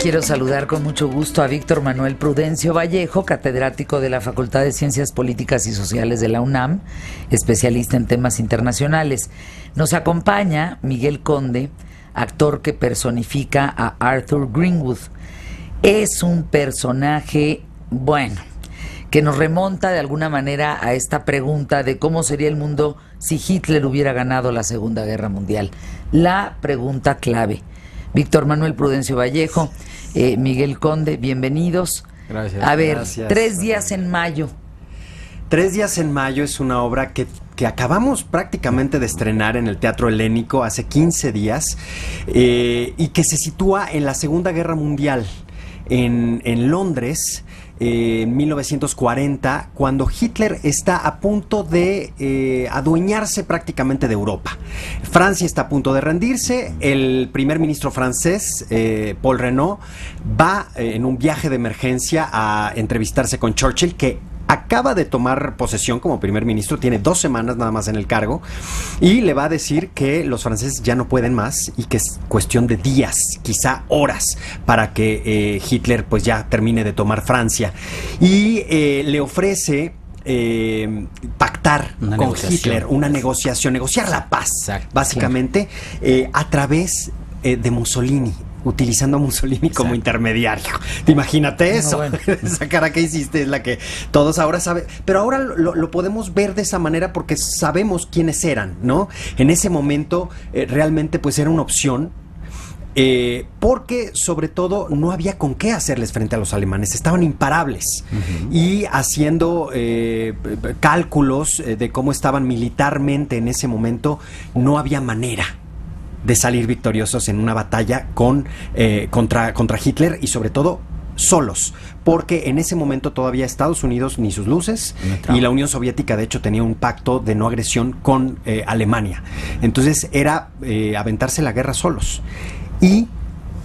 Quiero saludar con mucho gusto a Víctor Manuel Prudencio Vallejo, catedrático de la Facultad de Ciencias Políticas y Sociales de la UNAM, especialista en temas internacionales. Nos acompaña Miguel Conde, actor que personifica a Arthur Greenwood. Es un personaje, bueno, que nos remonta de alguna manera a esta pregunta de cómo sería el mundo si Hitler hubiera ganado la Segunda Guerra Mundial. La pregunta clave. Víctor Manuel Prudencio Vallejo, Miguel Conde, bienvenidos. Gracias. A ver, gracias. 3 días en mayo. 3 días en mayo es una obra que acabamos prácticamente de estrenar en el Teatro Helénico hace 15 días y que se sitúa en la Segunda Guerra Mundial en Londres. En 1940, cuando Hitler está a punto de adueñarse prácticamente de Europa. Francia está a punto de rendirse. El primer ministro francés, Paul Reynaud, va en un viaje de emergencia a entrevistarse con Churchill, que acaba de tomar posesión como primer ministro, tiene 2 semanas nada más en el cargo, y le va a decir que los franceses ya no pueden más y que es cuestión de días, quizá horas, para que Hitler pues ya termine de tomar Francia. Y le ofrece pactar con Hitler, una negociación, negociar la paz, básicamente, a través de Mussolini, utilizando a Mussolini como intermediario. Imagínate eso. Bueno. Esa cara que hiciste es la que todos ahora saben. Pero ahora lo podemos ver de esa manera porque sabemos quiénes eran, ¿no? En ese momento realmente pues era una opción. Porque sobre todo no había con qué hacerles frente a los alemanes, estaban imparables y haciendo cálculos de cómo estaban militarmente en ese momento, no había manera de salir victoriosos en una batalla contra Hitler y sobre todo solos, porque en ese momento todavía Estados Unidos ni sus luces y la Unión Soviética de hecho tenía un pacto de no agresión con Alemania. Entonces era aventarse la guerra solos. Y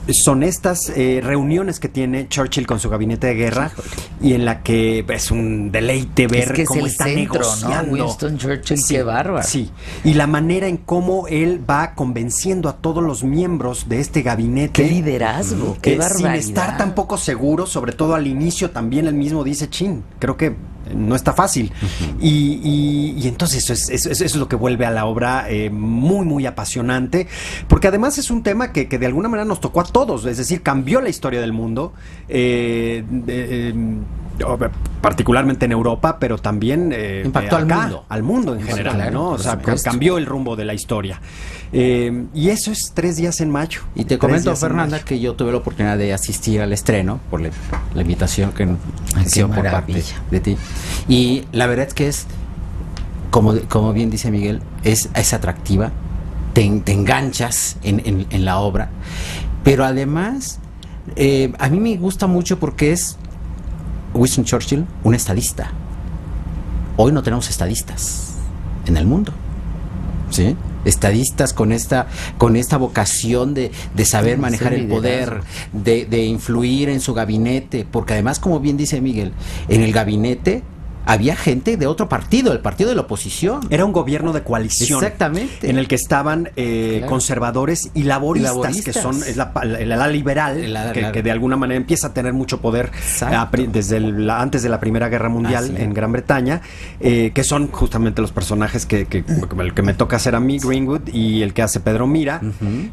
son estas reuniones que tiene Churchill con su gabinete de guerra y en la que es un deleite ver cómo está negociando, ¿no? Winston Churchill, sí, qué bárbaro. Sí, y la manera en cómo él va convenciendo a todos los miembros de este gabinete. ¡Qué liderazgo! ¡Qué barbaridad! Sin estar tampoco seguro, sobre todo al inicio también él mismo dice, creo que no está fácil. Y entonces eso es lo que vuelve a la obra muy, muy apasionante, porque además es un tema que de alguna manera nos tocó a todos, es decir, cambió la historia del mundo, particularmente en Europa, pero también impactó al mundo en general, claro, ¿no? O sea, cambió el rumbo de la historia. Y eso es 3 días en mayo. Y te comento, Fernanda, que yo tuve la oportunidad de asistir al estreno por la invitación que dio por parte de ti. Y la verdad es que es, como bien dice Miguel, es atractiva, te enganchas en la obra, pero además a mí me gusta mucho porque es Winston Churchill, un estadista. Hoy no tenemos estadistas en el mundo, ¿sí? Estadistas con esta vocación de saber manejar el poder, de influir en su gabinete, porque además, como bien dice Miguel, en el gabinete había gente de otro partido, el partido de la oposición. Era un gobierno de coalición. Exactamente. En el que estaban conservadores y laboristas, que son el ala liberal, que de alguna manera empieza a tener mucho poder desde antes de la Primera Guerra Mundial en Gran Bretaña, que son justamente los personajes el que me toca hacer a mí, Greenwood, y el que hace Pedro Mira.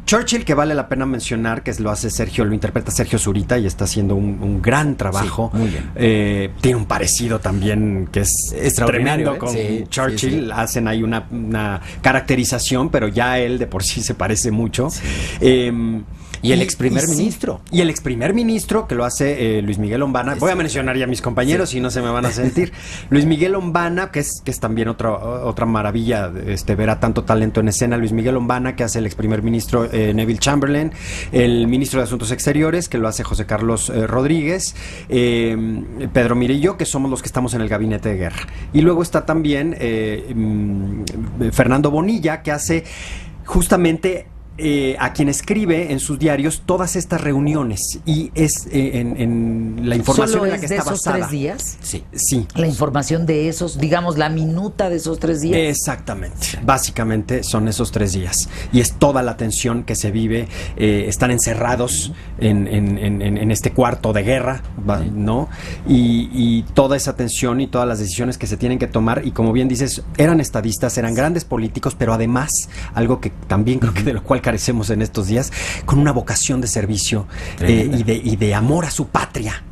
Churchill, que vale la pena mencionar, que lo interpreta Sergio Zurita y está haciendo un gran trabajo. Sí, muy bien. Tiene un parecido también que es extraordinario con Churchill. Sí. Hacen ahí una caracterización, pero ya él de por sí se parece mucho. Y el ex primer ministro. Y el ex primer ministro, que lo hace Luis Miguel Lombana. Voy a mencionar ya a mis compañeros y no se me van a sentir. Luis Miguel Lombana, que es también otra maravilla, ver a tanto talento en escena. Luis Miguel Lombana, que hace el ex primer ministro Neville Chamberlain. El ministro de Asuntos Exteriores, que lo hace José Carlos Rodríguez. Pedro Mira y yo, que somos los que estamos en el gabinete de guerra. Y luego está también Fernando Bonilla, que hace justamente a quien escribe en sus diarios todas estas reuniones, y es en la información ¿Solo en la es que de está esos basada. 3 días? Sí. La información de esos, digamos, la minuta de esos 3 días. Exactamente. Básicamente son esos 3 días. Y es toda la tensión que se vive. Están encerrados en este cuarto de guerra, ¿no? Y toda esa tensión y todas las decisiones que se tienen que tomar. Y como bien dices, eran estadistas, eran grandes políticos, pero además, algo que también creo que de lo cual carecemos en estos días, con una vocación de servicio y de amor a su patria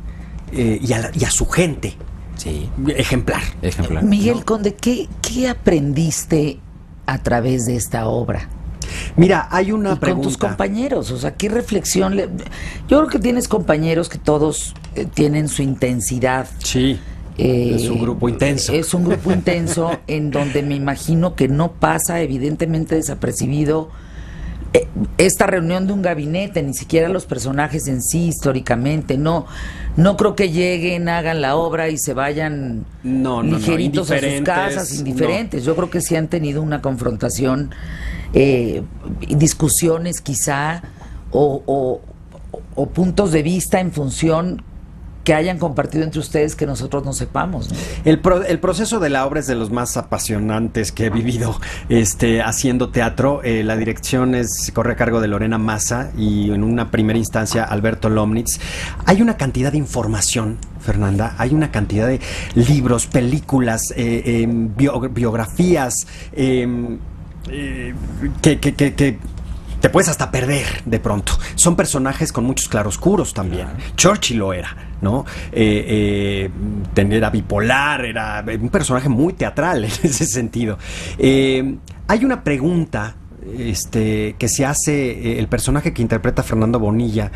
y a su gente. Sí. Ejemplar. Miguel, ¿no? Conde, ¿qué aprendiste a través de esta obra? Mira, hay una y pregunta. Con tus compañeros, o sea, ¿qué reflexión? Yo creo que tienes compañeros que todos tienen su intensidad. Sí. Es un grupo intenso. Es un grupo intenso en donde me imagino que no pasa evidentemente desapercibido esta reunión de un gabinete, ni siquiera los personajes en sí históricamente. No creo que lleguen, hagan la obra y se vayan ligeritos a sus casas, indiferentes. Yo creo que sí han tenido una confrontación, discusiones quizá, o puntos de vista en función que hayan compartido entre ustedes que nosotros no sepamos, ¿no? El proceso de la obra es de los más apasionantes que he vivido haciendo teatro. La dirección corre a cargo de Lorena Massa y en una primera instancia Alberto Lomnitz. Hay una cantidad de información, Fernanda, hay una cantidad de libros, películas, biografías que te puedes hasta perder de pronto. Son personajes con muchos claroscuros también. Churchill lo era, ¿no? Era bipolar, era un personaje muy teatral en ese sentido. Hay una pregunta que se hace el personaje que interpreta Fernando Bonilla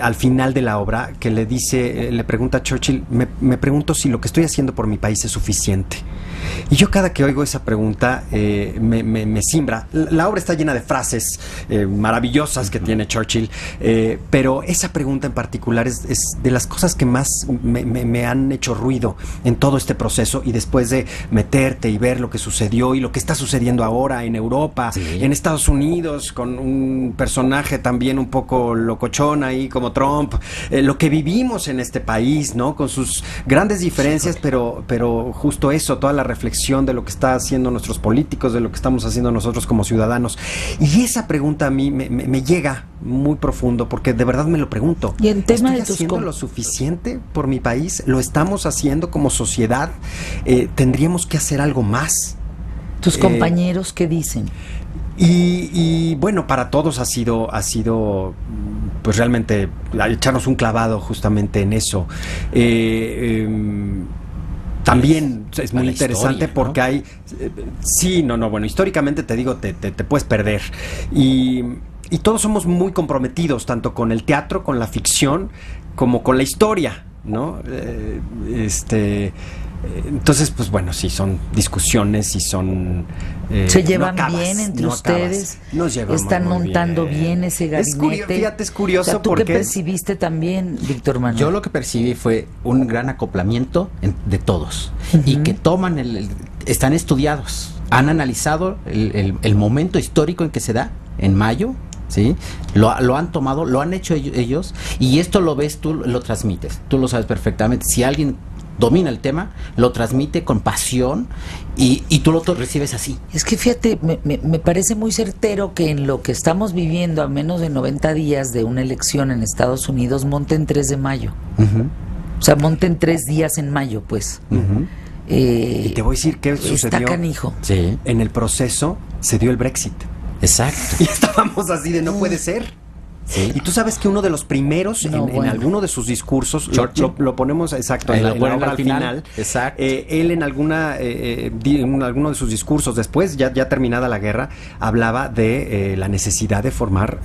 al final de la obra, que le pregunta a Churchill: me pregunto si lo que estoy haciendo por mi país es suficiente. Y yo cada que oigo esa pregunta me simbra. La obra está llena de frases maravillosas que tiene Churchill, pero esa pregunta en particular es de las cosas que más me han hecho ruido en todo este proceso, y después de meterte y ver lo que sucedió y lo que está sucediendo ahora en Europa, en Estados Unidos, con un personaje también un poco locochón ahí como Trump, lo que vivimos en este país, ¿no? Con sus grandes diferencias, pero justo eso, toda la reflexión de lo que están haciendo nuestros políticos, de lo que estamos haciendo nosotros como ciudadanos. Y esa pregunta a mí me llega muy profundo, porque de verdad me lo pregunto. Y en tema ¿Estoy haciendo lo suficiente por mi país? ¿Lo estamos haciendo como sociedad? ¿Tendríamos que hacer algo más? ¿Tus compañeros qué dicen? Y bueno, para todos ha sido pues realmente echarnos un clavado justamente en eso. También es muy interesante historia, porque ¿no? Bueno, históricamente te digo, te puedes perder. Y todos somos muy comprometidos, tanto con el teatro, con la ficción, como con la historia, ¿no? Entonces, pues bueno, sí, son discusiones y son... ¿Se llevan bien entre ustedes? Nos llevamos ¿Están montando bien ese gabinete? Fíjate, es curioso, o sea, ¿tú porque... qué percibiste también, Víctor Manuel? Yo lo que percibí fue un gran acoplamiento de todos, y que están estudiados, han analizado el momento histórico en que se da, en mayo, ¿sí? Lo han tomado, lo han hecho ellos, y esto lo ves tú, lo transmites, tú lo sabes perfectamente. Si alguien domina el tema, lo transmite con pasión, y tú lo recibes así. Es que fíjate, me parece muy certero que en lo que estamos viviendo a menos de 90 días de una elección en Estados Unidos, monten 3 de mayo. O sea, monten 3 días en mayo, pues. Y te voy a decir qué sucedió. Está canijo. Sí. En el proceso se dio el Brexit. Exacto. Y estábamos así de no puede ser. Sí. Y tú sabes que uno de los primeros en alguno de sus discursos lo ponemos exacto en la obra al final. Exacto. Él en alguno de sus discursos después, ya terminada la guerra, hablaba de la necesidad de formar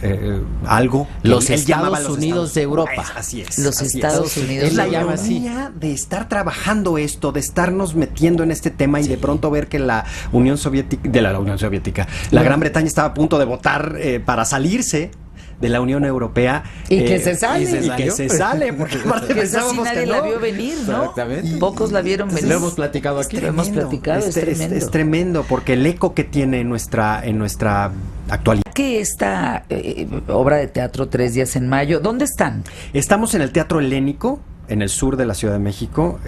algo. Los Estados Unidos de Europa. Así es. Los Estados Unidos. Es la ironía de estar trabajando esto, de estarnos metiendo en este tema y de pronto ver que la Unión Soviética, la Gran Bretaña estaba a punto de votar para salirse de la Unión Europea. Y que se sale. Y que se sale, porque aparte que esa sí pensábamos nadie que la no. vio venir, ¿no? Exactamente. Pocos la vieron venir. Lo hemos platicado aquí. Lo hemos platicado, es tremendo. Es tremendo, porque el eco que tiene en nuestra actualidad. Que esta obra de teatro 3 días en mayo, ¿dónde están? Estamos en el Teatro Helénico, en el sur de la Ciudad de México,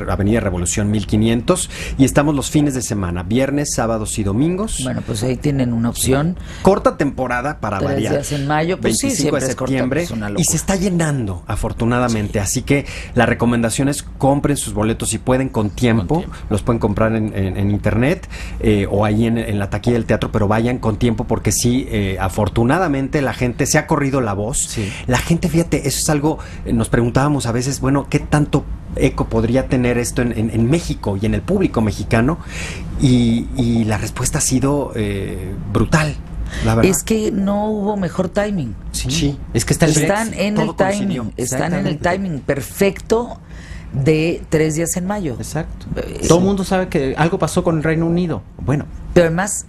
Avenida Revolución 1500, y estamos los fines de semana, viernes, sábados y domingos. Bueno, pues ahí tienen una opción. Corta temporada para 3 variar. días en mayo, pues 25 sí, siempre de es corta, septiembre, pues una y locura. se está llenando, afortunadamente. Así que la recomendación es compren sus boletos si pueden con tiempo. Los pueden comprar en internet o ahí en la taquilla del teatro, pero vayan con tiempo porque sí, afortunadamente la gente se ha corrido la voz. Sí. La gente, fíjate, eso es algo, nos preguntábamos a veces, bueno, ¿qué tanto eco podría tener esto en México y en el público mexicano? Y la respuesta ha sido brutal, la verdad. Es que no hubo mejor timing. Sí. Es que está el Están Brexit. en todo el timing, coincidió. están en el Exactamente. timing perfecto de 3 días en mayo. Exacto. Todo el mundo sabe que algo pasó con el Reino Unido. Bueno, Pero además,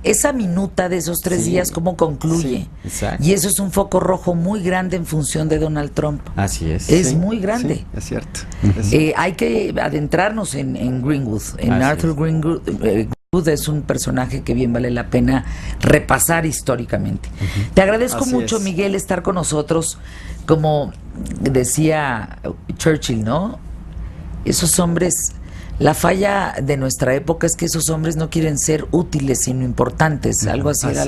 esa minuta de esos 3 Sí. días, ¿cómo concluye? Sí, exacto. Y eso es un foco rojo muy grande en función de Donald Trump. así es. Es Sí, muy grande. sí, es cierto. Hay que adentrarnos en Greenwood, en Así Arthur es. Greenwood. Greenwood es un personaje que bien vale la pena repasar históricamente. Te agradezco Así mucho, es. Miguel, estar con nosotros. Como decía Churchill, ¿no? Esos hombres, la falla de nuestra época es que esos hombres no quieren ser útiles, sino importantes. Algo así era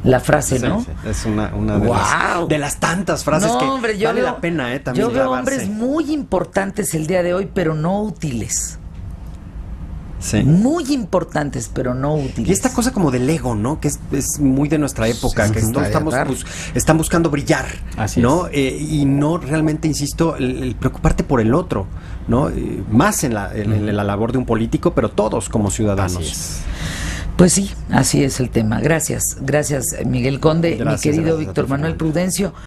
la frase, Sí, ¿no? sí. Es una ¡Guau! de las tantas frases que hombre, vale la pena también yo veo grabarse. hombres muy importantes el día de hoy, pero no útiles. Sí. Muy importantes, pero no útiles. Y esta cosa como del ego, ¿no? Que es muy de nuestra época, Sí, que está todos de estamos atar. están buscando brillar, Así ¿no? Y no realmente, insisto, el preocuparte por el otro, ¿no? Más en la labor de un político, pero todos como ciudadanos. Así es. Pues sí, así es el tema. Gracias, Miguel Conde, Gracias, mi querido gracias a ti, Víctor Manuel Fernando. Prudencio.